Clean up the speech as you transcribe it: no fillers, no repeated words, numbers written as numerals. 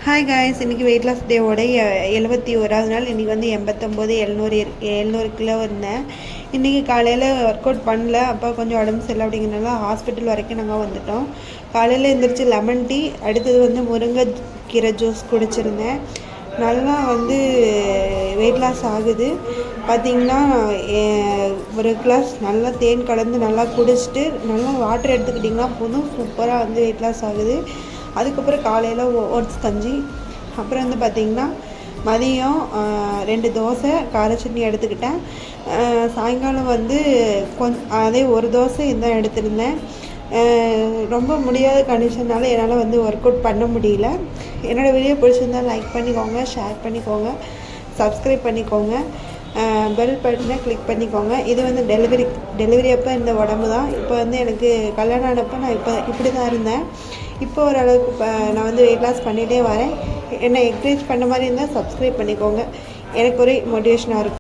Hi guys, இன்றைக்கி weight loss டேவோட 71வது நாள். இன்றைக்கி வந்து 89 700 கிலோ இருந்தேன். இன்றைக்கி காலையில் ஒர்க் அவுட் பண்ணல. அப்போ கொஞ்சம் உடம்பு சரியில்லை அப்படிங்கிறனால ஹாஸ்பிட்டல் வரைக்கும் நாங்கள் வந்துட்டோம். காலையில் எழுந்திரிச்சு லெமன் டீ, அடுத்தது வந்து முருங்கைக்கீரை ஜூஸ் குடிச்சிருந்தேன். நல்லா வந்து வெயிட் லாஸ் ஆகுது. பார்த்திங்கன்னா ஒரு கிளாஸ் நல்லா தேன் கலந்து நல்லா குடிச்சிட்டு நல்லா வாட்டர் எடுத்துக்கிட்டிங்கன்னா போதும், சூப்பராக வந்து வெயிட் லாஸ் ஆகுது. அதுக்கப்புறம் காலையில் ஓட்ஸ் கஞ்சி, அப்புறம் வந்து பார்த்திங்கன்னா மதியம் 2 தோசை கார சட்னி எடுத்துக்கிட்டேன். சாயங்காலம் வந்து அதே ஒரு தோசை இதான் எடுத்திருந்தேன். ரொம்ப முடியாத கண்டிஷனால் என்னால் வந்து ஒர்க் அவுட் பண்ண முடியல. என்னோடய வீடியோ பிடிச்சிருந்தால் லைக் பண்ணிக்கோங்க, ஷேர் பண்ணிக்கோங்க, சப்ஸ்கிரைப் பண்ணிக்கோங்க, பெல் பட்டனை கிளிக் பண்ணிக்கோங்க. இது வந்து டெலிவரி அப்போ இந்த உடம்பு தான். இப்போ வந்து எனக்கு கல்யாணம் ஆனப்போ நான் இப்படி தான் இருந்தேன். இப்போ ஓரளவுக்கு நான் வந்து வெயிட் லாஸ் பண்ணிகிட்டே வரேன். என்னை என்கரேஜ் பண்ண மாதிரி இருந்தால் சப்ஸ்கிரைப் பண்ணிக்கோங்க. எனக்கு ஒரு மோட்டிவேஷனாக இருக்கும்.